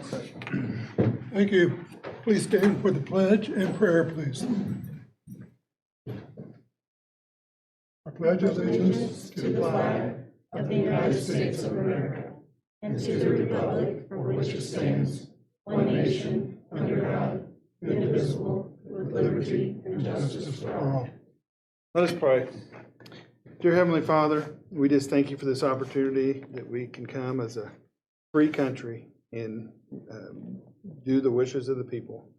Thank you. Please stand for the pledge and prayer, please. I pledge allegiance to the flag of the United States of America and to the republic for which it stands, one nation, under God, indivisible, with liberty and justice for all. Let us pray. Dear Heavenly Father, we just thank you for this opportunity that we can come as a free country and do the wishes of the people.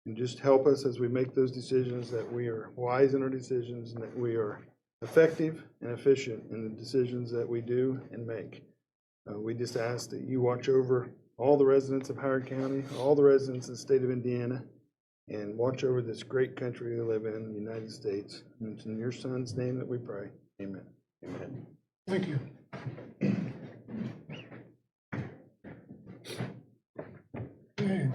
And just help us as we make those decisions, that we are wise in our decisions and that we are effective and efficient in the decisions that we do and make. We just ask that you watch over all the residents of Howard County, all the residents of the state of Indiana, and watch over this great country we live in, the United States. And it's in your Son's name that we pray. Amen. Amen. Thank you. Okay.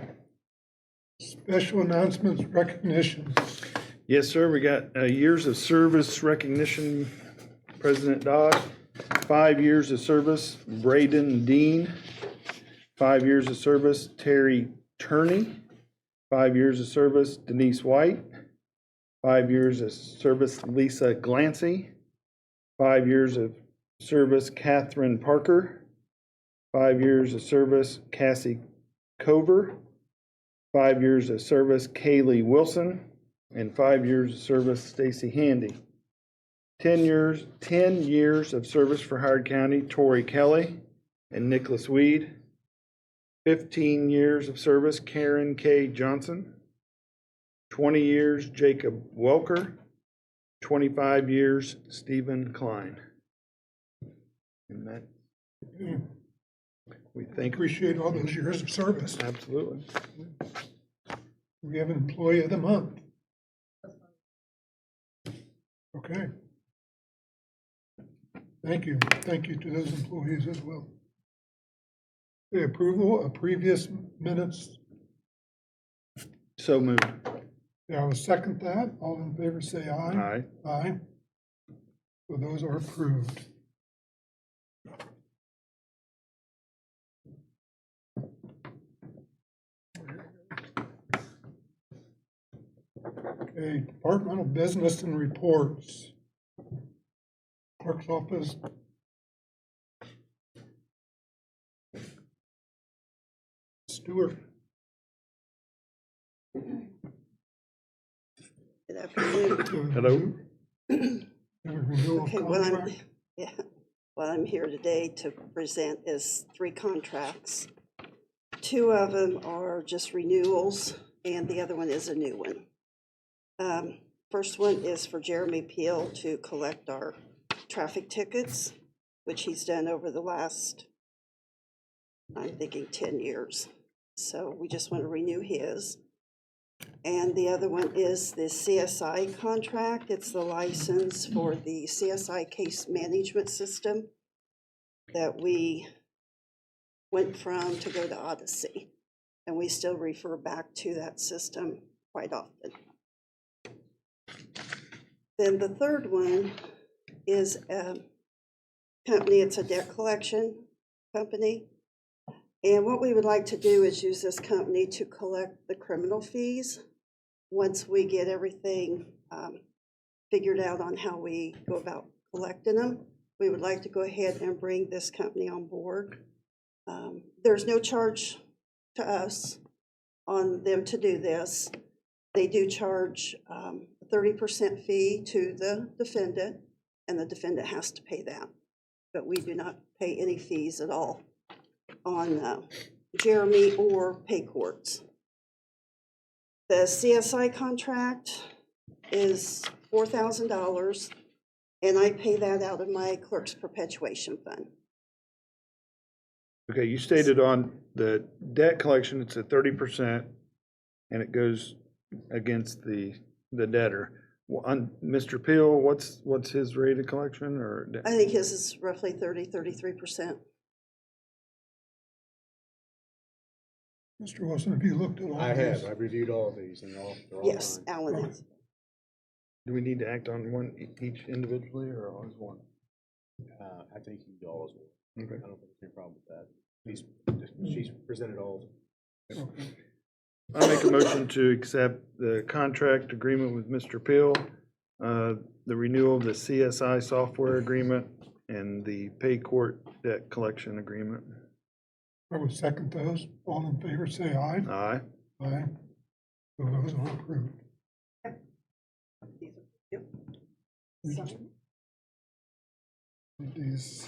Special announcements, recognition. Yes, sir. We got years of service recognition. President Dodd, 5 years of service. Braden Dean, 5 years of service. Terry Turney, 5 years of service. Denise White, 5 years of service. Lisa Glancy, 5 years of service. Catherine Parker, 5 years of service. Cassie Cover, 5 years of service. Kaylee Wilson, and 5 years of service. Stacy Handy. 10 years of service for Howard County. Tori Kelly and Nicholas Weed. 15 years of service. Karen K. Johnson. 20 years. Jacob Welker. 25 years. Stephen Klein. And that we thank. Appreciate all those years of service. Absolutely. We have Employee of the Month. Okay. Thank you. Thank you to those employees as well. The approval of previous minutes. So moved. Yeah, I will second that. All in favor say aye. Aye. Aye. So those are approved. Okay, departmental business and reports. Clerk's office. Stewart. Good afternoon. Hello. Renewal Okay, contract. what I'm here today to present is 3 contracts. 2 of them are just renewals, and the other one is a new one. First one is for Jeremy Peel to collect our traffic tickets, which he's done over the last, I'm thinking 10 years. So we just want to renew his. And the other one is the CSI contract. It's the license for the CSI case management system that we went from to go to Odyssey. And we still refer back to that system quite often. Then the third one is a company, it's a debt collection company. And what we would like to do is use this company to collect the criminal fees. Once we get everything figured out on how we go about collecting them, we would like to go ahead and bring this company on board. There's no charge to us on them to do this. They do charge a 30% fee to the defendant, and the defendant has to pay that. But we do not pay any fees at all on Jeremy or pay courts. The CSI contract is $4,000, and I pay that out of my clerk's perpetuation fund. Okay, you stated on the debt collection, it's at 30%, and it goes against the debtor. On Mr. Peel, what's his rate of collection, or? I think his is roughly 33%. Mr. Wilson, have you looked at all I these? have. I've reviewed all of these and they're all Yes, fine. Alan is. Do we need to act on one each individually, or all as one? I think you do all as well. Okay. I don't think there's any problem with that. She's presented all Okay. I make a motion to accept the contract agreement with Mr. Peel, the renewal of the CSI software agreement, and the pay court debt collection agreement. I will second those. All in favor, say aye. Aye. Aye. So those are approved. Yep. You just need these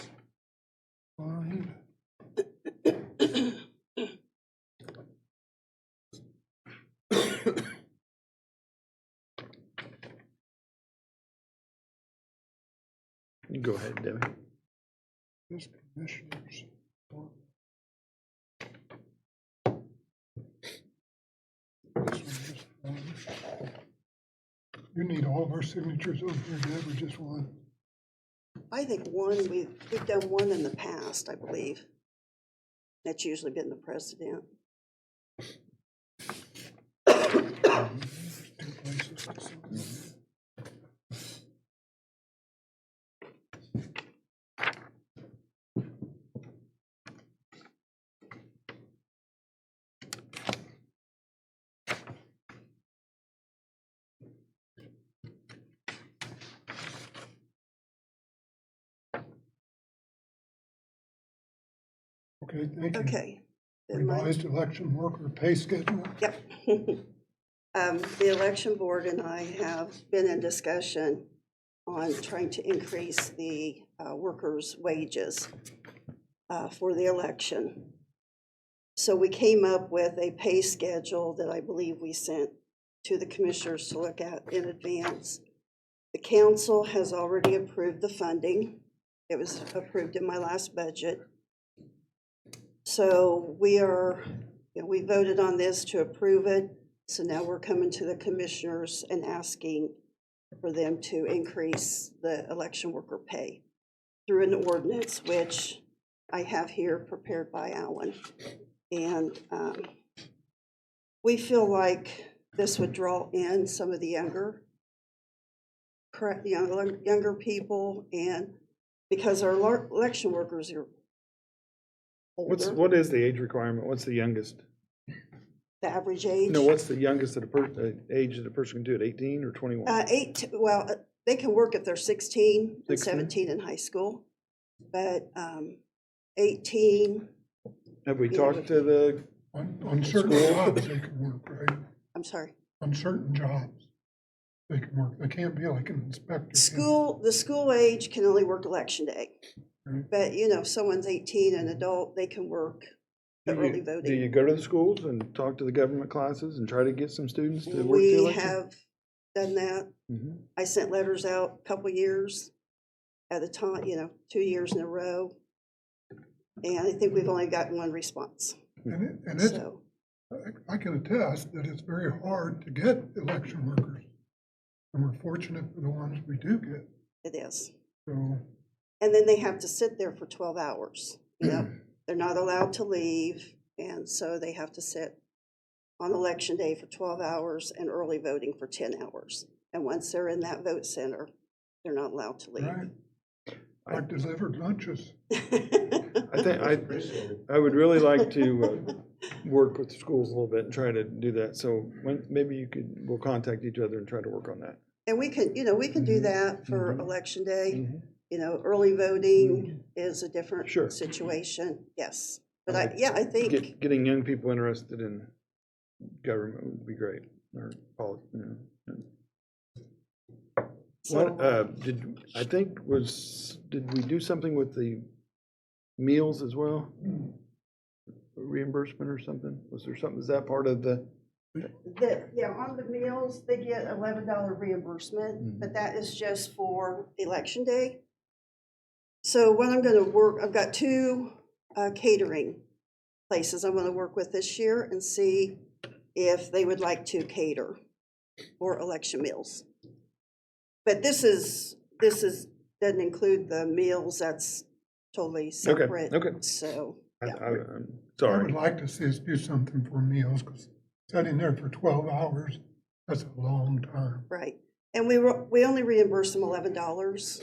signed. You go ahead, Debbie. This commissioners. This one is one. You need all of our signatures over here, Deb, or just one? I think one, we've done one in the past, I believe. That's usually been the president. There's two places to sign. Okay, thank you. Okay. Then my- Revised election worker pay schedule. Yep. The election board and I have been in discussion on trying to increase the workers' wages for the election. So we came up with a pay schedule that I believe we sent to the commissioners to look at in advance. The council has already approved the funding. It was approved in my last budget. So we are, we voted on this to approve it. So now we're coming to the commissioners and asking for them to increase the election worker pay through an ordinance, which I have here prepared by Alan. And we feel like this would draw in some of the younger people, and because our election workers are older, What is the age requirement? What's the youngest? the average age. No, what's the youngest that age that a person can do it, 18 or 21? They can work if they're 16 and 16? 17 in high school, but 18, Have we yeah, talked to the, On certain jobs, they can work, right? I'm sorry. On certain jobs, they can work. They can't be like an inspector. The school age can only work election day. Right. But, if someone's 18, an adult, they can work the do early you voting. go to the schools and talk to the government classes and try to get some students to work the We election? have done that. Mhm. I sent letters out a couple years at a time, 2 years in a row. And I think we've only gotten one response. And it's, So, I can attest that it's very hard to get election workers. And we're fortunate for the ones we do get. it is. So, And then they have to sit there for 12 hours. They're not allowed to leave, and so they have to sit on election day for 12 hours and early voting for 10 hours. And once they're in that vote center, they're not allowed to leave. right. I've delivered lunches. I think I would really like to work with the schools a little bit and try to do that. So maybe we'll contact each other and try to work on that. And we can do that for Mhm. election day. Mhm. Early voting is a different Sure. situation, yes. But Like I think, Getting young people interested in government would be great, or politics. so, Did we do something with the meals as well? Reimbursement or something? Was there something, is that part of the? on the meals, they get $11 reimbursement, Mhm. but that is just for election day. So what I'm gonna work, I've got 2 catering places I'm gonna work with this year and see if they would like to cater for election meals. But this doesn't include the meals, that's totally separate. okay. So, I'm I would sorry. like to see us do something for meals, because sitting there for 12 hours, that's a long time. right. And we only reimburse them $11.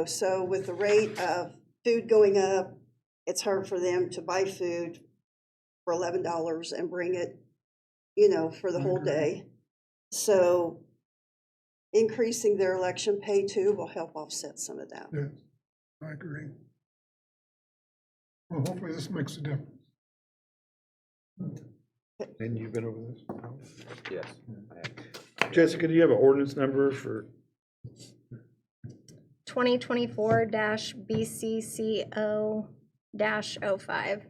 So with the rate of food going up, it's hard for them to buy food for $11 and bring it, for the whole day. So increasing their election pay too will help offset some of that. Yes, I agree. Well, hopefully this makes a difference. And you've been over this? Yes. Jessica, do you have an ordinance number for, 2024-BCCO-05.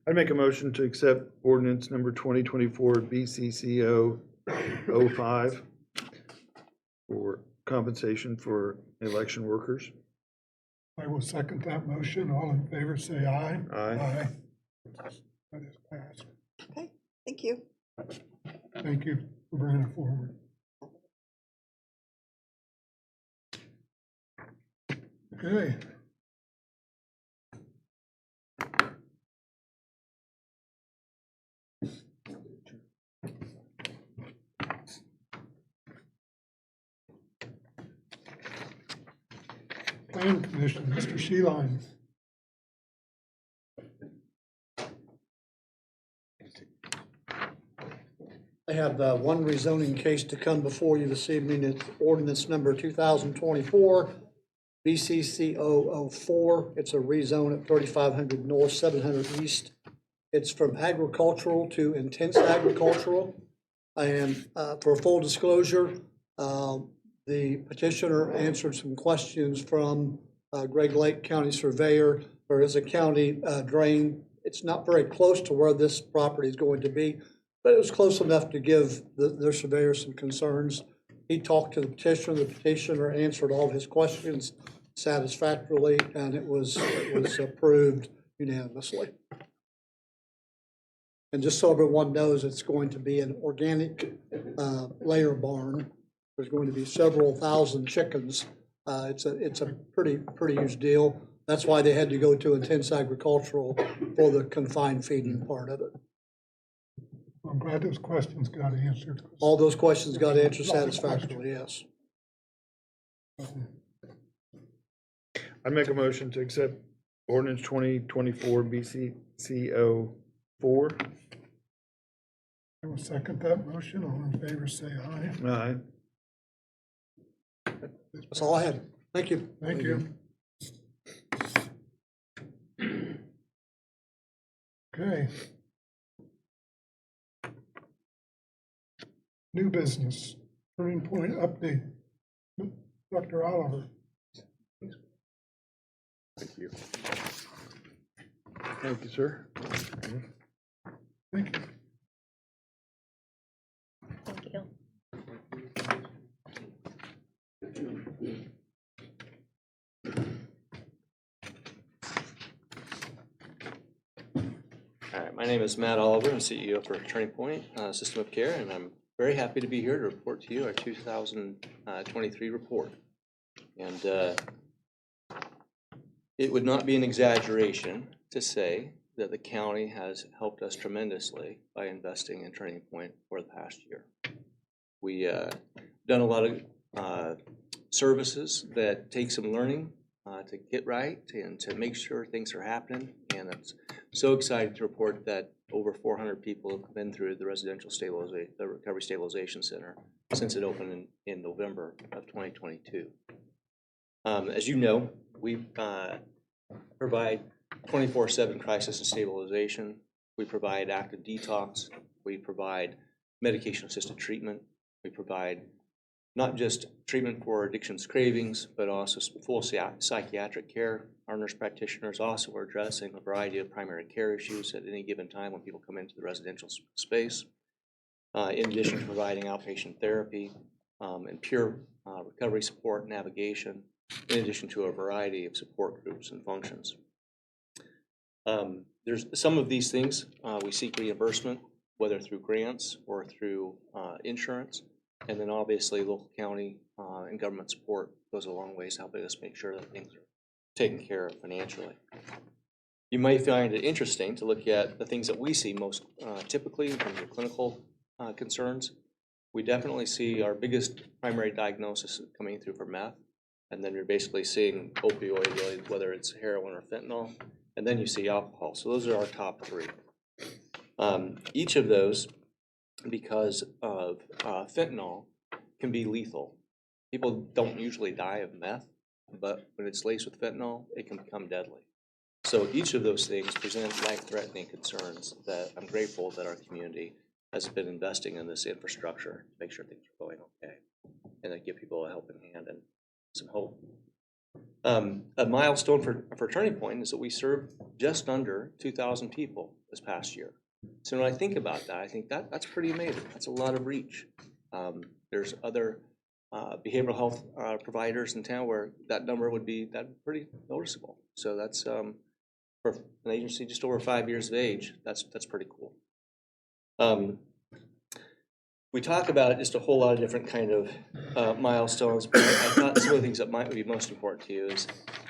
I'd make a motion to accept ordinance number 2024 BCCO 05 for compensation for election workers. I will second that motion. All in favor, say aye. Aye. That is passed. Okay, thank you. Thank you for bringing it forward. Okay. Plan Commission, Mr. Sheeline. I have one rezoning case to come before you this evening. It's ordinance number 2024 BCCO 04. It's a rezone at 3500 North, 700 East. It's from agricultural to intense agricultural. And for full disclosure, the petitioner answered some questions from Greg Lake County Surveyor. There is a county drain. It's not very close to where this property is going to be, but it was close enough to give their surveyor some concerns. He talked to the petitioner answered all of his questions satisfactorily, and it was approved unanimously. And just so everyone knows, it's going to be an organic layer barn. There's going to be several thousand chickens. It's a pretty huge deal. That's why they had to go to intense agricultural for the confined feeding part of it. I'm glad those questions got answered. All those questions got answered satisfactorily, yes. I'd make a motion to accept ordinance 2024 BCCO 4. I will second that motion. All in favor, say aye. Aye. That's all I had. Thank you. Thank you. Okay. New business, Turning Point update. Dr. Oliver. Thank you. Thank you, sir. Thank you. Thank you. All right, my name is Matt Oliver. I'm CEO for Turning Point System of Care, and I'm very happy to be here to report to you our 2023 report. And it would not be an exaggeration to say that the county has helped us tremendously by investing in Turning Point for the past year. We done a lot of services that take some learning to get right and to make sure things are happening. And I'm so excited to report that over 400 people have been through the the Recovery Stabilization Center since it opened in November of 2022. As you know, we provide 24/7 crisis and stabilization. We provide active detox. We provide medication-assisted treatment. We provide not just treatment for addictions cravings, but also full psychiatric care. Our nurse practitioners also are addressing a variety of primary care issues at any given time when people come into the residential space. In addition to providing outpatient therapy and pure recovery support, navigation, in addition to a variety of support groups and functions. There's some of these things we seek reimbursement, whether through grants or through insurance. And then obviously local county and government support goes a long ways helping us make sure that things are taken care of financially. You may find it interesting to look at the things that we see most typically in terms of clinical concerns. We definitely see our biggest primary diagnosis coming through for meth, and then you're basically seeing opioid related, whether it's heroin or fentanyl, and then you see alcohol. So those are our top three. Each of those, because of fentanyl, can be lethal. People don't usually die of meth, but when it's laced with fentanyl, it can become deadly. So each of those things present life-threatening concerns that I'm grateful that our community has been investing in this infrastructure to make sure things are going okay, and that give people a helping hand and some hope. A milestone for Turning Point is that we served just under 2,000 people this past year. So when I think about that, I think that's pretty amazing. That's a lot of reach. There's other behavioral health providers in town where that number would be pretty noticeable. So that's for an agency just over 5 years of age, that's pretty cool. We talk about just a whole lot of different kind of milestones, but I thought some of the things that might be most important to you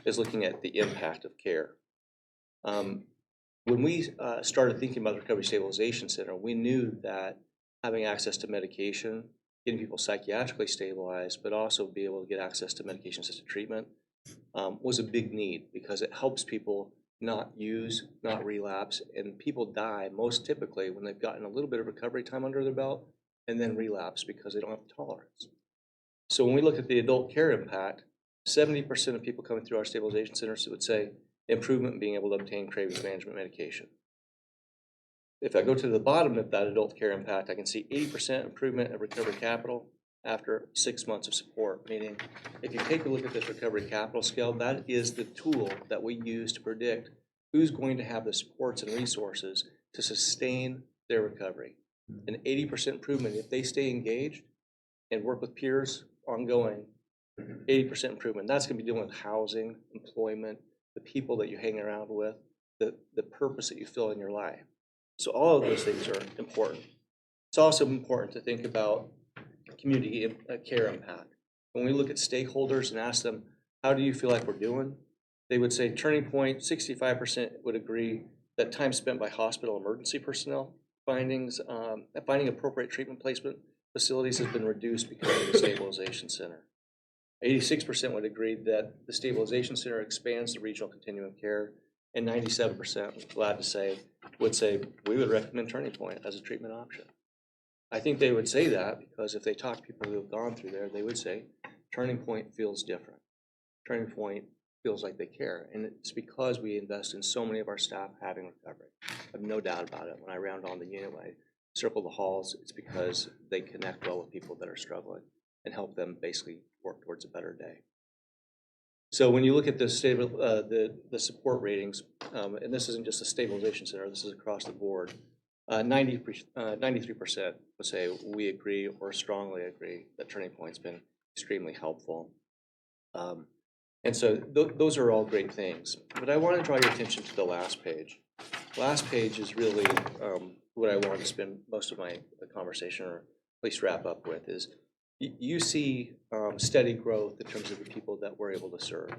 is looking at the impact of care. When we started thinking about the Recovery Stabilization Center, we knew that having access to medication, getting people psychiatrically stabilized, but also be able to get access to medication-assisted treatment was a big need because it helps people not use, not relapse, and people die most typically when they've gotten a little bit of recovery time under their belt and then relapse because they don't have tolerance. So when we look at the adult care impact, 70% of people coming through our stabilization centers would say improvement in being able to obtain cravings management medication. If I go to the bottom of that adult care impact, I can see 80% improvement in recovery capital after 6 months of support, meaning if you take a look at this recovery capital scale, that is the tool that we use to predict who's going to have the supports and resources to sustain their recovery. An 80% improvement, if they stay engaged and work with peers ongoing, 80% improvement. That's going to be dealing with housing, employment, the people that you hang around with, the purpose that you fill in your life. So all of those things are important. It's also important to think about community care impact. When we look at stakeholders and ask them, how do you feel like we're doing? They would say Turning Point, 65% would agree that time spent by hospital emergency personnel finding appropriate treatment placement facilities has been reduced because of the stabilization center. 86% would agree that the stabilization center expands the regional continuum of care, and 97%, glad to say, would say we would recommend Turning Point as a treatment option. I think they would say that because if they talk to people who have gone through there, they would say Turning Point feels different. Turning Point feels like they care, and it's because we invest in so many of our staff having recovery. I have no doubt about it. When I round on the unit, when I circle the halls, it's because they connect well with people that are struggling and help them basically work towards a better day. So when you look at the support ratings, and this isn't just a stabilization center, this is across the board, 93% would say we agree or strongly agree that Turning Point's been extremely helpful. And so those are all great things. But I want to draw your attention to the last page. Last page is really what I want to spend most of my conversation, or at least wrap up with, is you see steady growth in terms of the people that we're able to serve,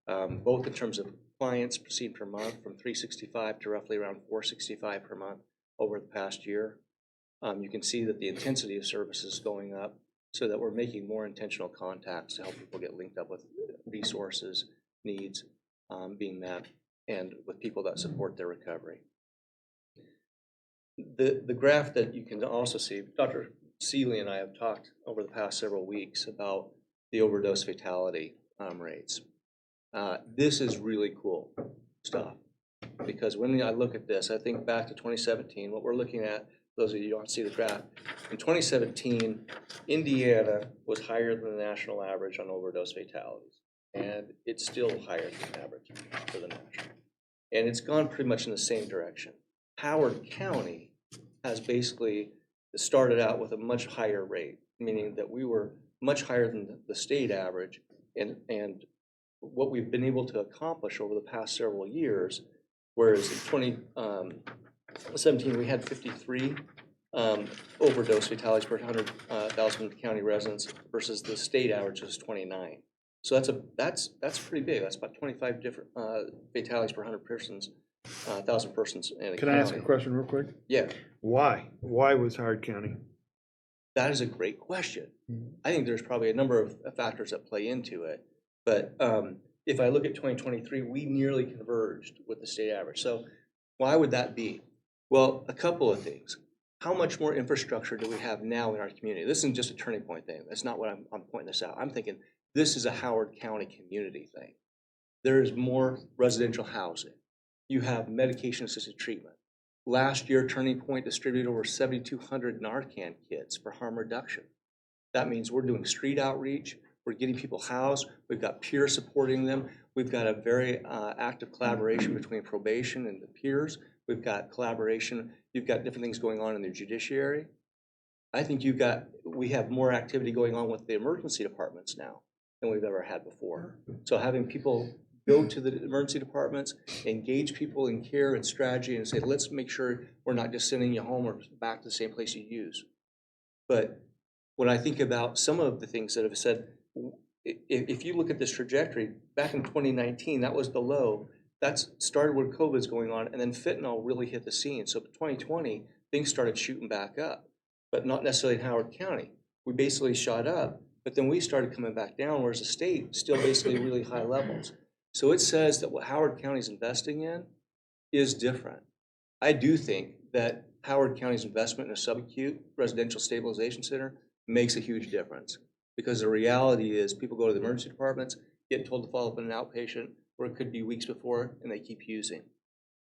both in terms of clients seen per month from 365 to roughly around 465 per month over the past year. You can see that the intensity of services is going up so that we're making more intentional contacts to help people get linked up with resources, needs being met, and with people that support their recovery. The graph that you can also see, Dr. Seeley and I have talked over the past several weeks about the overdose fatality rates. This is really cool stuff, because when I look at this, I think back to 2017, what we're looking at, those of you who don't see the graph, in 2017, Indiana was higher than the national average on overdose fatalities, and it's still higher than average for the national. And it's gone pretty much in the same direction. Howard County has basically started out with a much higher rate, meaning that we were much higher than the state average, and what we've been able to accomplish over the past several years, whereas in 2017 we had 53 overdose fatalities per 100,000 county residents versus the state average was 29. So that's pretty big. That's about 25 different fatalities per 1,000 persons in a Can county. I ask a question real quick? Yeah, Why? Why was Howard County? that is a great question. I think there's probably a number of factors that play into it, but if I look at 2023, we nearly converged with the state average. So why would that be? Well, a couple of things. How much more infrastructure do we have now in our community? This isn't just a Turning Point thing. That's not what I'm pointing this out. I'm thinking this is a Howard County community thing. There is more residential housing. You have medication-assisted treatment. Last year, Turning Point distributed over 7,200 Narcan kits for harm reduction. That means we're doing street outreach. We're getting people housed. We've got peers supporting them. We've got a very active collaboration between probation and the peers. We've got collaboration. You've got different things going on in the judiciary. I think we have more activity going on with the emergency departments now than we've ever had before. So having people go to the emergency departments, engage people in care and strategy, and say, let's make sure we're not just sending you home or back to the same place you use. But when I think about some of the things that have said, if you look at this trajectory, back in 2019, that was the low. That started when COVID's going on, and then fentanyl really hit the scene. So 2020, things started shooting back up, but not necessarily in Howard County. We basically shot up, but then we started coming back down, whereas the state still basically really high levels. So it says that what Howard County is investing in is different. I do think that Howard County's investment in a subacute residential stabilization center makes a huge difference, because the reality is people go to the emergency departments, get told to follow up on an outpatient, or it could be weeks before, and they keep using.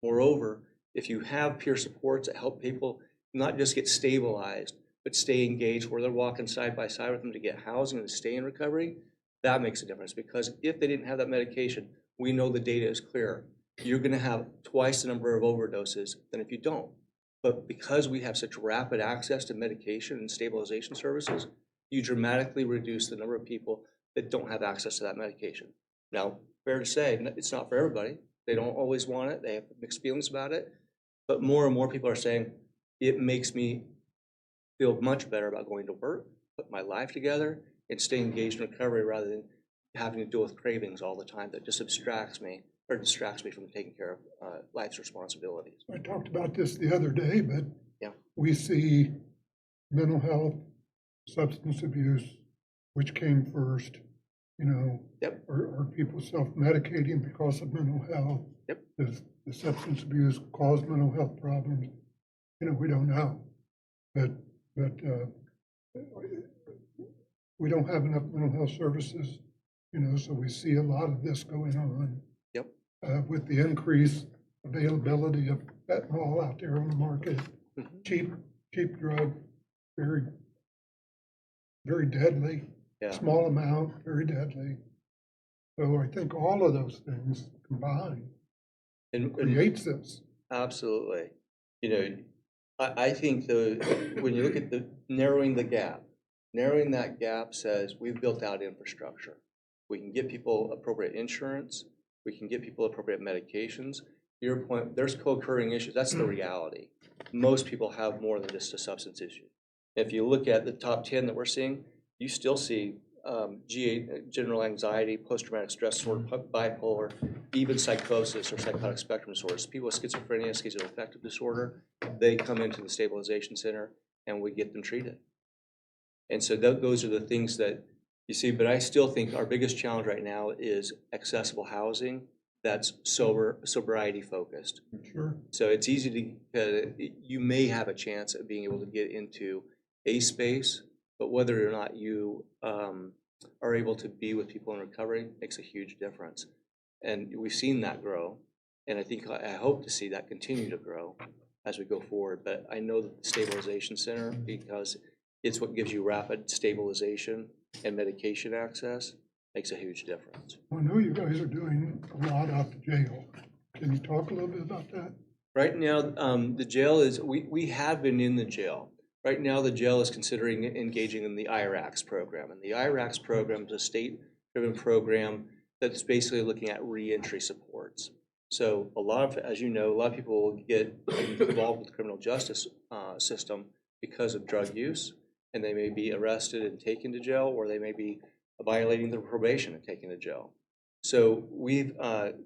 Moreover, if you have peer supports that help people not just get stabilized, but stay engaged, where they're walking side by side with them to get housing and stay in recovery, that makes a difference. Because if they didn't have that medication, we know the data is clear. You're gonna have twice the number of overdoses than if you don't. But because we have such rapid access to medication and stabilization services, you dramatically reduce the number of people that don't have access to that medication. Now, fair to say, it's not for everybody. They don't always want it. They have mixed feelings about it. But more and more people are saying, it makes me feel much better about going to work, put my life together, and stay engaged in recovery rather than having to deal with cravings all the time that just distracts me from taking care of life's responsibilities. I talked about this the other day, but Yeah. we see mental health, substance abuse, which came first, you know? Yep. Are people self-medicating because of mental health? Yep. Does the substance abuse cause mental health problems? You know, we don't know. But we don't have enough mental health services, you know, so we see a lot of this going on. Yep. With the increased availability of fentanyl out there on the market, Mhm. cheap drug, very, very deadly. Yeah. Small amount, very deadly. So I think all of those things combined And creates this. absolutely. You know, I think when you look at narrowing that gap says we've built out infrastructure. We can get people appropriate insurance. We can get people appropriate medications. To your point, there's co-occurring issues. That's the reality. Most people have more than just a substance issue. If you look at the top 10 that we're seeing, you still see general anxiety, post-traumatic stress disorder, bipolar, even psychosis or psychotic spectrum disorders. People with schizophrenia, schizoaffective disorder, they come into the stabilization center and we get them treated. And so those are the things that you see, but I still think our biggest challenge right now is accessible housing that's sobriety focused. Sure. So it's easy you may have a chance of being able to get into a space, but whether or not you are able to be with people in recovery makes a huge difference. And we've seen that grow, and I hope to see that continue to grow as we go forward. But I know that the stabilization center, because it's what gives you rapid stabilization and medication access, makes a huge difference. I know you guys are doing a lot out the jail. Can you talk a little bit about that? Right now, the jail is, we have been in the jail. Right now, the jail is considering engaging in the IRACS program. And the IRACS program is a state-driven program that's basically looking at reentry supports. So as you know, a lot of people will get involved with the criminal justice system because of drug use, and they may be arrested and taken to jail, or they may be violating their probation and taken to jail. So we've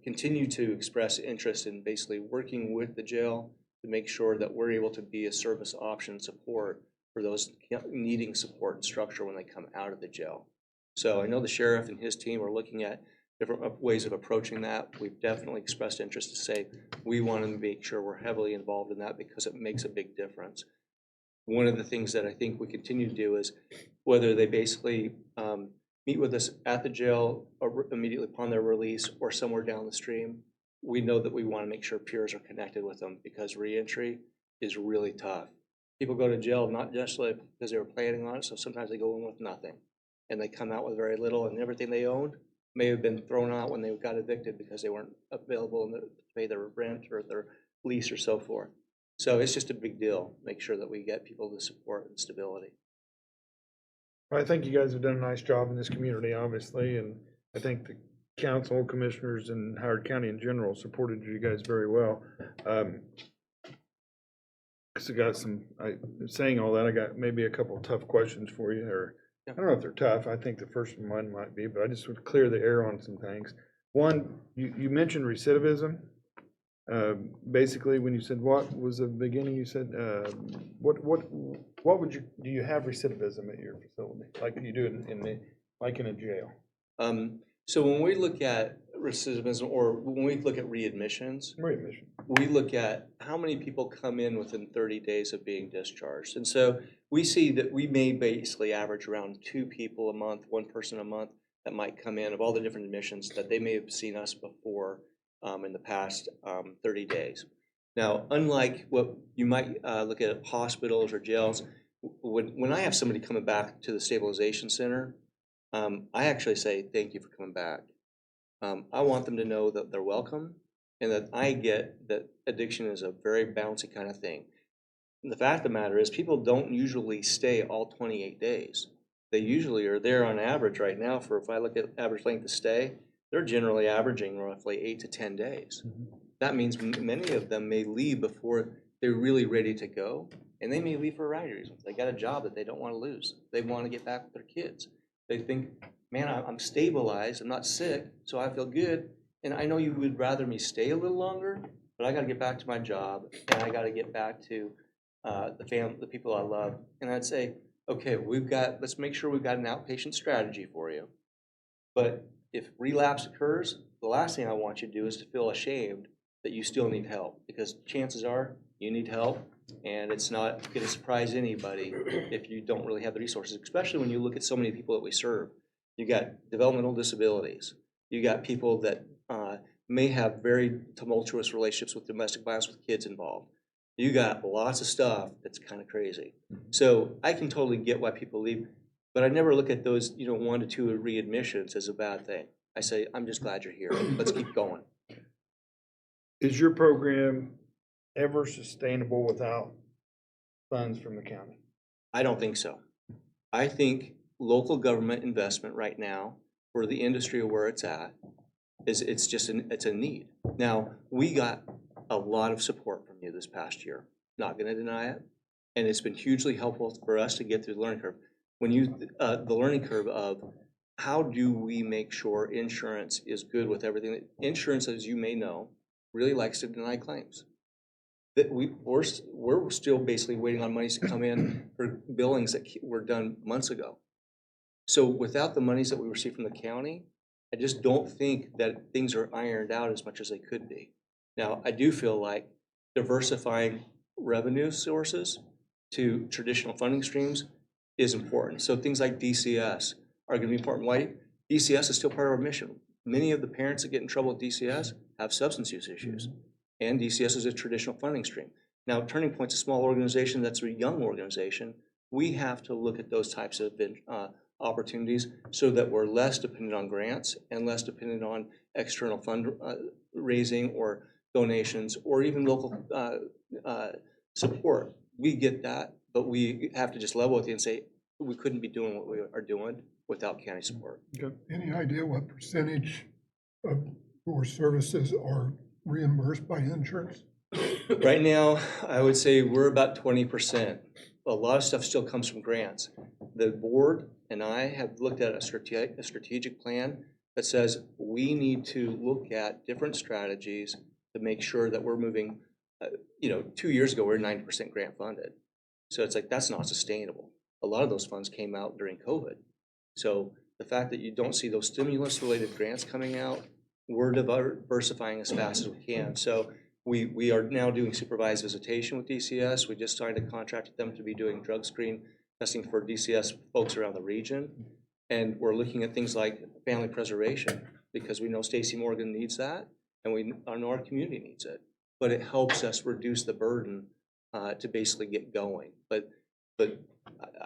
continued to express interest in basically working with the jail to make sure that we're able to be a service option support for those needing support and structure when they come out of the jail. So I know the sheriff and his team are looking at different ways of approaching that. We've definitely expressed interest to say we want to make sure we're heavily involved in that because it makes a big difference. One of the things that I think we continue to do is whether they basically meet with us at the jail or immediately upon their release or somewhere down the stream, we know that we want to make sure peers are connected with them because reentry is really tough. People go to jail not just like because they were planning on it, so sometimes they go in with nothing and they come out with very little, and everything they owned may have been thrown out when they got evicted because they weren't available to pay their rent or their lease or so forth. So it's just a big deal. Make sure that we get people the support and stability. I think you guys have done a nice job in this community, obviously, and I think the council, commissioners, and Howard County in general supported you guys very well. So saying all that, I got maybe a couple of tough questions for you, or I don't know if they're tough. I think the first one might be, but I just would clear the air on some things. One, you mentioned recidivism. Basically, when you said what was the beginning, you said what would you do? You have recidivism at your facility, like you do like in a jail? So when we look at recidivism, or when we look at readmissions, Readmission. we look at how many people come in within 30 days of being discharged. And so we see that we may basically average around 2 people a month, 1 person a month that might come in of all the different admissions that they may have seen us before in the past 30 days. Now, unlike what you might look at hospitals or jails, when I have somebody coming back to the stabilization center, I actually say, thank you for coming back. I want them to know that they're welcome and that I get that addiction is a very bouncy kind of thing. And the fact of the matter is people don't usually stay all 28 days. They usually are there on average right now for, if I look at average length of stay, they're generally averaging roughly 8 to 10 days. That means many of them may leave before they're really ready to go, and they may leave for a variety of reasons. They got a job that they don't want to lose. They want to get back with their kids. They think, man, I'm stabilized, I'm not sick, so I feel good, and I know you would rather me stay a little longer, but I got to get back to my job, and I got to get back to the people I love. And I'd say, okay, let's make sure we've got an outpatient strategy for you. But if relapse occurs, the last thing I want you to do is to feel ashamed that you still need help, because chances are you need help, and it's not going to surprise anybody if you don't really have the resources, especially when you look at so many people that we serve. You got developmental disabilities. You got people that may have very tumultuous relationships with domestic violence with kids involved. You got lots of stuff that's kind of crazy. So I can totally get why people leave, but I never look at those 1 to 2 readmissions as a bad thing. I say, I'm just glad you're here. Let's keep going. Is your program ever sustainable without funds from the county? I don't think so. I think local government investment right now for the industry where it's at it's a need. Now, we got a lot of support from you this past year. Not going to deny it, and it's been hugely helpful for us to get through the learning curve. When the learning curve of how do we make sure insurance is good with everything? Insurance, as you may know, really likes to deny claims. That we're still basically waiting on monies to come in for billings that were done months ago. So without the monies that we receive from the county, I just don't think that things are ironed out as much as they could be. Now, I do feel like diversifying revenue sources to traditional funding streams is important. So things like DCS are going to be important. Why? DCS is still part of our mission. Many of the parents that get in trouble with DCS have substance use issues, and DCS is a traditional funding stream. Now, Turning Point's a small organization that's a young organization. We have to look at those types of opportunities so that we're less dependent on grants and less dependent on external fund raising or donations or even local support. We get that, but we have to just level with you and say we couldn't be doing what we are doing without county support. Any idea what percentage of your services are reimbursed by insurance? Right now, I would say we're about 20%. A lot of stuff still comes from grants. The board and I have looked at a strategic plan that says we need to look at different strategies to make sure that we're moving. 2 years ago, we were 90% grant funded. So it's like, that's not sustainable. A lot of those funds came out during COVID. So The fact that you don't see those stimulus-related grants coming out, we're diversifying as fast as we can. So we are now doing supervised visitation with DCS. We just signed a contract with them to be doing drug screen testing for DCS folks around the region. And we're looking at things like family preservation, because we know Stacey Morgan needs that, and we know our community needs it. But it helps us reduce the burden to basically get going. But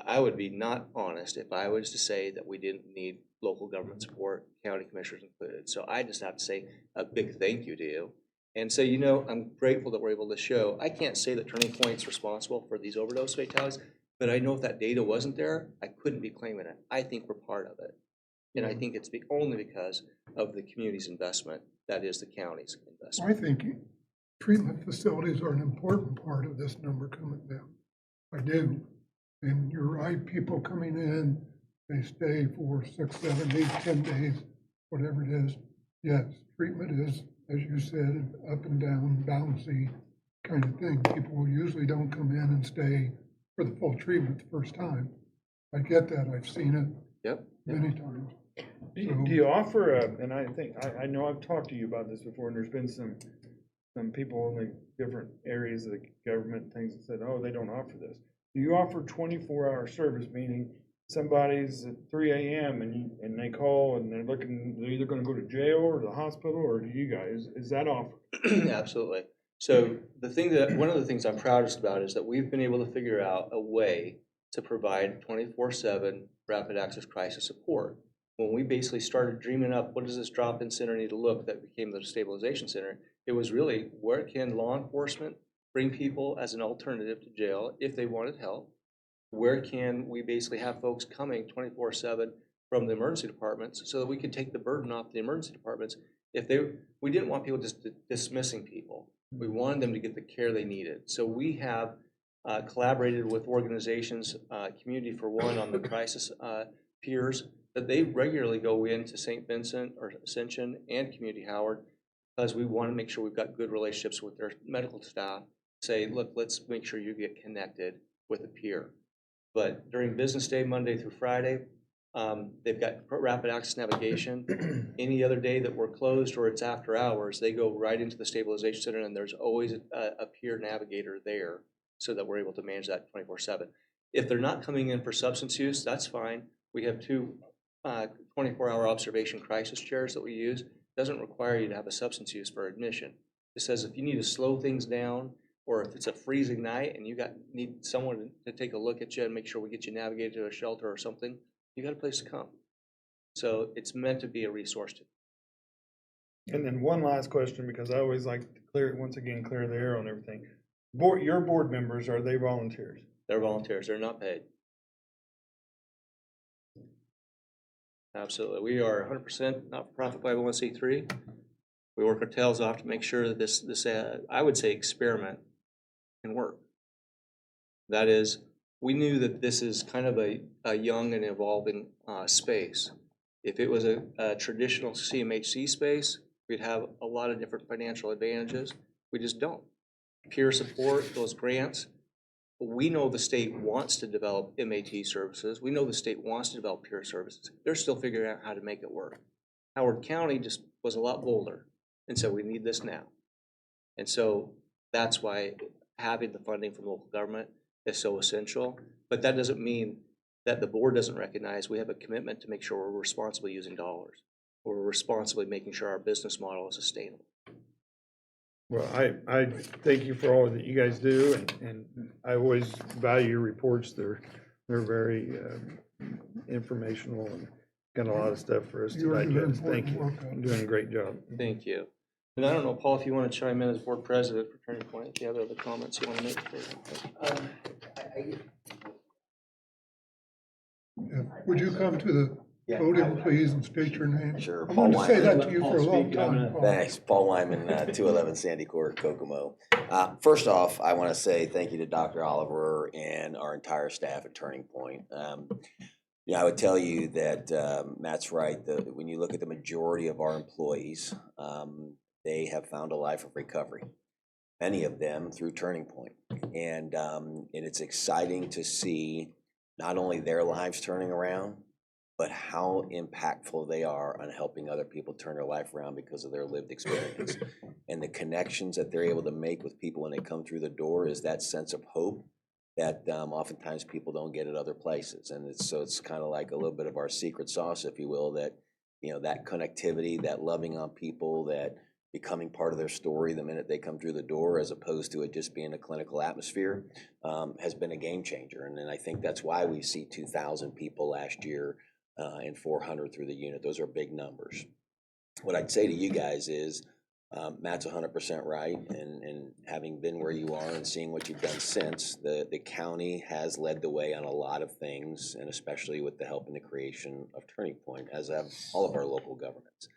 I would be not honest if I was to say that we didn't need local government support, county commissioners included. So I just have to say a big thank you to you. And so, you know, I'm grateful that we're able to show, I can't say that Turning Point's responsible for these overdose fatalities, but I know if that data wasn't there, I couldn't be claiming it. I think we're part of it. And I think it's only because of the community's investment, that is the county's investment. I think treatment facilities are an important part of this number coming down. I do. And you're right, people coming in, they stay for 6, 7, 8, 10 days, whatever it is. Yes, treatment is, as you said, up and down, bouncy kind of thing. People usually don't come in and stay for the full treatment the first time. I get that, I've seen it Yep. many times. Do you offer and I think, I know I've talked to you about this before, and there's been some people in the different areas of the government and things that said, oh, they don't offer this. Do you offer 24-hour service, meaning somebody's at 3 a.m. and they call and they're either gonna go to jail or the hospital, or do you guys, is that offered? Absolutely. So one of the things I'm proudest about is that we've been able to figure out a way to provide 24/7 rapid access crisis support. When we basically started dreaming up, what does this drop-in center need to look, that became the stabilization center, it was really, where can law enforcement bring people as an alternative to jail if they wanted help? Where can we basically have folks coming 24/7 from the emergency departments so that we could take the burden off the emergency departments? We didn't want people just dismissing people. We wanted them to get the care they needed. So we have collaborated with organizations, Community for One on the crisis peers, that they regularly go into St. Vincent or Ascension and Community Howard, because we want to make sure we've got good relationships with their medical staff. Say, look, let's make sure you get connected with a peer. But during business day, Monday through Friday, they've got rapid access navigation. Any other day that we're closed or it's after hours, they go right into the stabilization center, and there's always a peer navigator there so that we're able to manage that 24/7. If they're not coming in for substance use, that's fine. We have 2 24-hour observation crisis chairs that we use. It doesn't require you to have a substance use for admission. It says if you need to slow things down, or if it's a freezing night and you need someone to take a look at you and make sure we get you navigated to a shelter or something, you got a place to come. So it's meant to be a resource to. And then one last question, because I always like to clear the air on everything. Your board members, are they volunteers? They're volunteers, they're not paid. Absolutely, we are 100% not-for-profit 501c3. We work our tails off to make sure that this I would say experiment can work. That is, we knew that this is kind of a young and evolving space. If it was a traditional CMHC space, we'd have a lot of different financial advantages. We just don't. Peer support, those grants. We know the state wants to develop MAT services. We know the state wants to develop peer services. They're still figuring out how to make it work. Howard County just was a lot bolder and said, we need this now. And so that's why having the funding from local government is so essential. But that doesn't mean that the board doesn't recognize we have a commitment to make sure we're responsibly using dollars. We're responsibly making sure our business model is sustainable. Well, I thank you for all that you guys do, and I always value your reports. They're very informational and got a lot of stuff for us to You're doing digest. Thank you. important work. You're doing a great job. Thank you. And I don't know, Paul, if you want to chime in as board president for Turning Point, if you have other comments you want to make. Would you come to the podium, please, and state your name? Sure. I Paul wanted to say Wyman. that to you for a long time. Paul. Thanks, Paul Wyman, 211 Sandy Court, Kokomo. First off, I want to say thank you to Dr. Oliver and our entire staff at Turning Point. I would tell you that Matt's right. When you look at the majority of our employees, they have found a life of recovery, many of them through Turning Point. And it's exciting to see not only their lives turning around, but how impactful they are on helping other people turn their life around because of their lived experience. And the connections that they're able to make with people when they come through the door is that sense of hope that oftentimes people don't get at other places. And it's kind of like a little bit of our secret sauce, if you will, that, that connectivity, that loving on people, that becoming part of their story the minute they come through the door, as opposed to it just being a clinical atmosphere, has been a game changer. And then I think that's why we see 2,000 people last year and 400 through the unit. Those are big numbers. What I'd say to you guys is, Matt's 100% right, and having been where you are and seeing what you've done since, the county has led the way on a lot of things, and especially with the help in the creation of Turning Point, as have all of our local governments.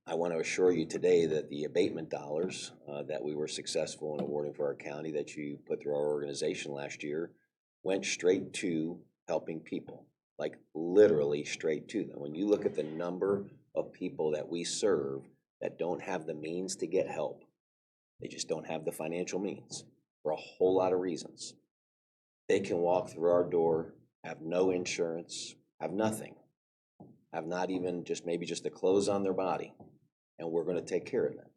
I want to assure you today that the abatement dollars that we were successful in awarding for our county that you put through our organization last year went straight to helping people, like literally straight to them. When you look at the number of people that we serve that don't have the means to get help, they just don't have the financial means for a whole lot of reasons. They can walk through our door, have no insurance, have nothing, have not even maybe just the clothes on their body, and we're going to take care of them.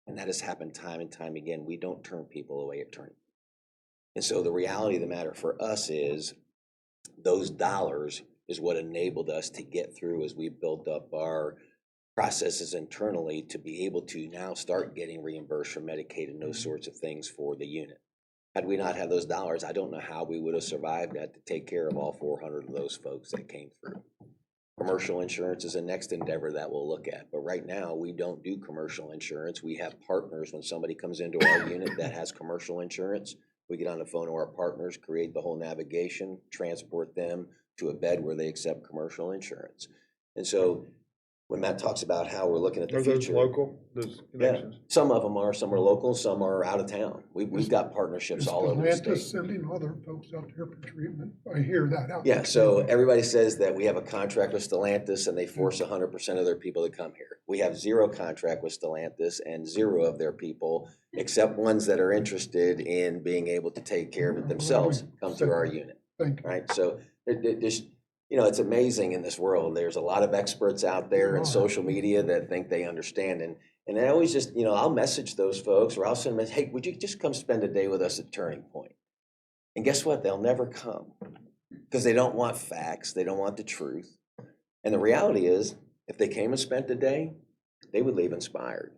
And that has happened time and time again. We don't turn people away at Turning. And so the reality of the matter for us is those dollars is what enabled us to get through as we built up our processes internally to be able to now start getting reimbursed from Medicaid and those sorts of things for the unit. Had we not had those dollars, I don't know how we would have survived that to take care of all 400 of those folks that came through. Commercial insurance is a next endeavor that we'll look at, but right now we don't do commercial insurance. We have partners. When somebody comes into our unit that has commercial insurance, we get on the phone to our partners, create the whole navigation, transport them to a bed where they accept commercial insurance. And so when Matt talks about how we're looking at the Are those future, local, those yeah, connections? some of them are, some are local, some are out of town. We've got partnerships Is all over the Stellantis state. sending other folks out there for treatment? I hear that out. Yeah, so everybody says that we have a contract with Stellantis and they force 100% of their people to come here. We have zero contract with Stellantis and zero of their people, except ones that are interested in being able to take care of it themselves, come through our unit, Thank you. right? So there's, it's amazing in this world. There's a lot of experts out there in social media that think they understand. And I always just, I'll message those folks, or I'll send them, hey, would you just come spend a day with us at Turning Point? And guess what? They'll never come because they don't want facts. They don't want the truth. And the reality is, if they came and spent a day, they would leave inspired.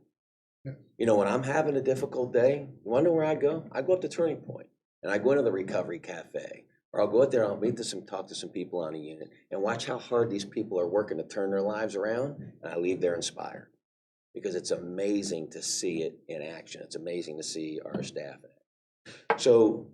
Yeah. When I'm having a difficult day, you wonder where I go? I go up to Turning Point and I go into the Recovery Cafe. Or I'll go out there and I'll talk to some people on a unit and watch how hard these people are working to turn their lives around, and I leave there inspired. Because it's amazing to see it in action. It's amazing to see our staff in it. So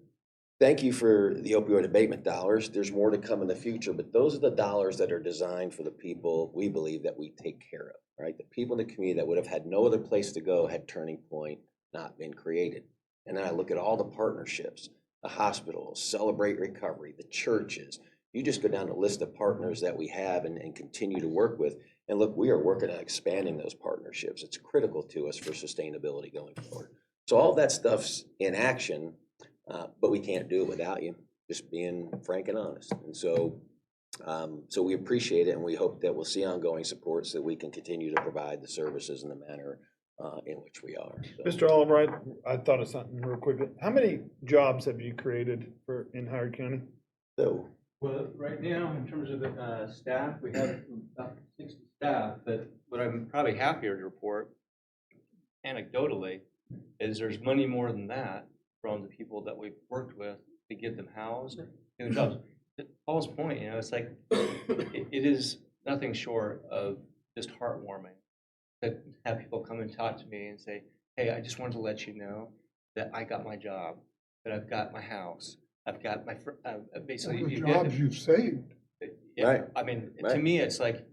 thank you for the opioid abatement dollars. There's more to come in the future, but those are the dollars that are designed for the people we believe that we take care of, right? The people in the community that would have had no other place to go had Turning Point not been created. And then I look at all the partnerships, the hospitals, Celebrate Recovery, the churches. You just go down the list of partners that we have and continue to work with. And look, we are working on expanding those partnerships. It's critical to us for sustainability going forward. So all that stuff's in action, but we can't do it without you, just being frank and honest. And so we appreciate it, and we hope that we'll see ongoing support so that we can continue to provide the services in the manner in which we are. So. Mr. Oliver, I thought of something real quickly. How many jobs have you created in Howard County? So, well, right now, in terms of the staff, we have about 60 staff, but what I'm probably happier to report, anecdotally, is there's many more than that from the people that we've worked with to get them housed, doing jobs. To Paul's point, it's like, it is nothing short of just heartwarming to have people come and talk to me and say, hey, I just wanted to let you know that I got my job, that I've got my house, I've got my, basically. All the jobs you've saved. Yeah, right. I mean, Right. to me, it's like,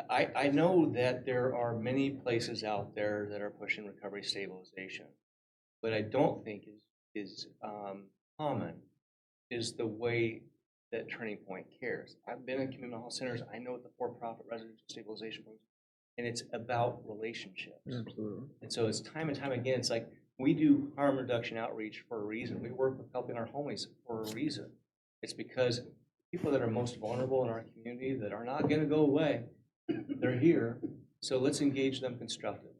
I know that there are many places out there that are pushing recovery stabilization, but I don't think is common is the way that Turning Point cares. I've been in community health centers. I know the for-profit residential stabilization programs, and it's about relationships. Absolutely. And so it's time and time again, it's like we do harm reduction outreach for a reason. We work with helping our homies for a reason. It's because people that are most vulnerable in our community that are not gonna go away. They're here, so let's engage them constructively.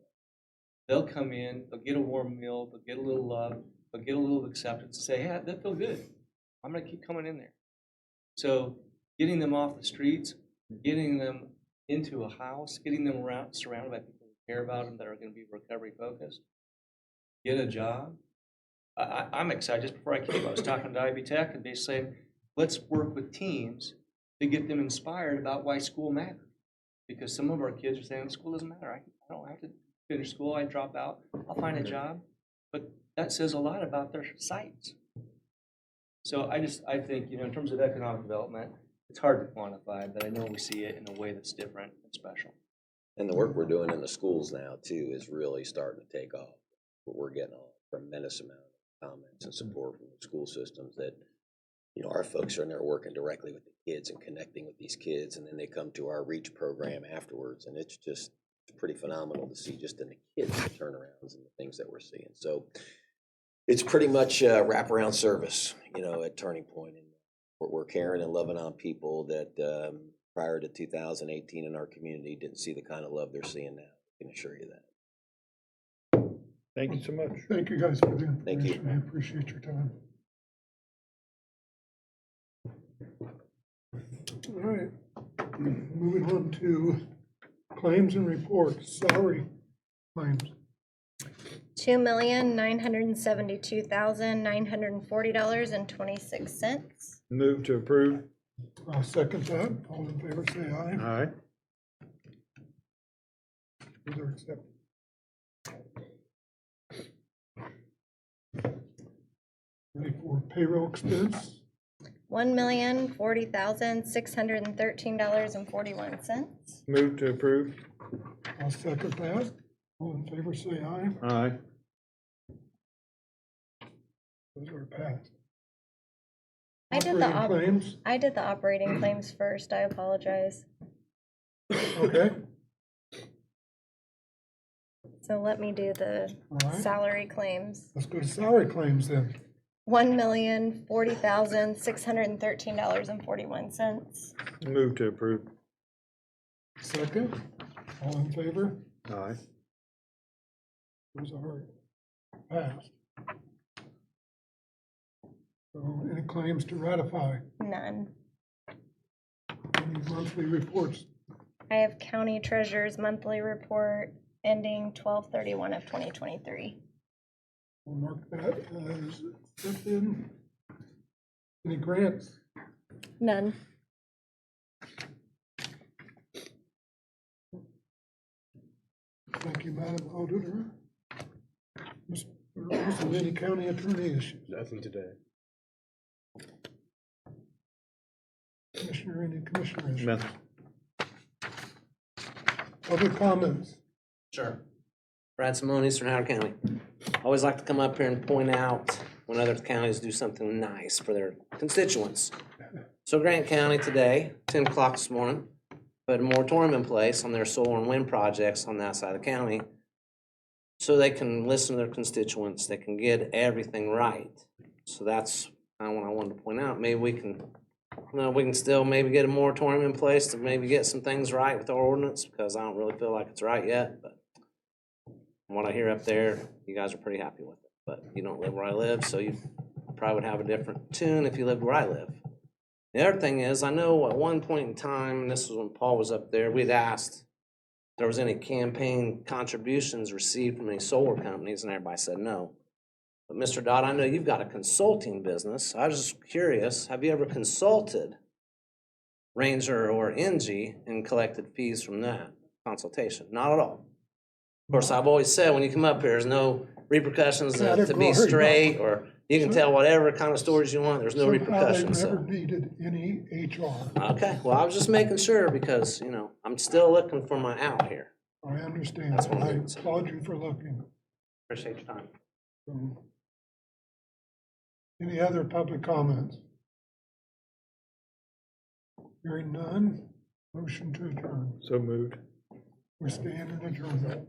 They'll come in, they'll get a warm meal, they'll get a little love, they'll get a little acceptance, say, hey, that feel good. I'm gonna keep coming in there. So getting them off the streets, getting them into a house, getting them around, surrounded by people who care about them that are gonna be recovery focused, get a job. I'm excited. Just before I came, I was talking to Ivy Tech and they saying, let's work with teams to get them inspired about why school matters. Because some of our kids are saying, school doesn't matter. I don't have to finish school. I drop out. I'll find a job. But that says a lot about their sites. So I think, in terms of economic development, it's hard to quantify, but I know we see it in a way that's different and special. And the work we're doing in the schools now too is really starting to take off. We're getting a tremendous amount of comments and support from the school systems that, our folks are in there working directly with the kids and connecting with these kids, and then they come to our REACH program afterwards, and it's pretty phenomenal to see just in the kids the turnarounds and the things that we're seeing. So it's pretty much wraparound service, at Turning Point, and we're caring and loving on people that prior to 2018 in our community didn't see the kind of love they're seeing now. I can assure you that. Thank you so much. Thank you guys for the Thank you. information. I appreciate your time. All right, moving on to claims and reports, salary claims. $2,972,940.26. Move to approve. I'll second that. All in favor, say aye. Aye. Those are accepted. Ready for payroll expense? $1,040,613.41. Move to approve. I'll second that. All in favor, say aye. Aye. Those are passed. I did the Operating claims, I did the operating claims first. I apologize. okay, So let me do the all right. salary claims. Let's go to salary claims then. $1,040,613.41. Move to approve. Second, all in favor? Aye. Those are passed. So any claims to ratify? None. Any monthly reports? I have County Treasurer's monthly report ending 12/31 of 2023. We'll mark that as accepted. Any grants? None. Thank you, Madam Auditor. Any county attorney issues? Nothing today. Commissioner, any commissioner issues? Nothing. Other comments? Sure. Brad Simone, Eastern Howard County. I always like to come up here and point out when other counties do something nice for their constituents. So Grant County today, 10 o'clock this morning, put a moratorium in place on their solar and wind projects on that side of the county so they can listen to their constituents, they can get everything right. So that's kind of what I wanted to point out. Maybe we can, we can still maybe get a moratorium in place to maybe get some things right with our ordinance, because I don't really feel like it's right yet, but from what I hear up there, you guys are pretty happy with it. But you don't live where I live, so you probably would have a different tune if you lived where I live. The other thing is, I know at one point in time, and this was when Paul was up there, we'd asked if there was any campaign contributions received from any solar companies, and everybody said no. But Mr. Dodd, I know you've got a consulting business. I was just curious, have you ever consulted Ranger or NG and collected fees from that consultation? Not at all. Of course, I've always said, when you come up here, there's no repercussions to be Category, straight, or you can tell whatever kind of stories you want, there's no repercussions. They've So. never needed any HR. Okay, well, I was just making sure because, I'm still looking for my out here. I understand. That's what I'm I doing. applaud you for looking. Appreciate your time. So, any other public comments? Hearing none, motion to adjourn. So moved. We're standing adjourned.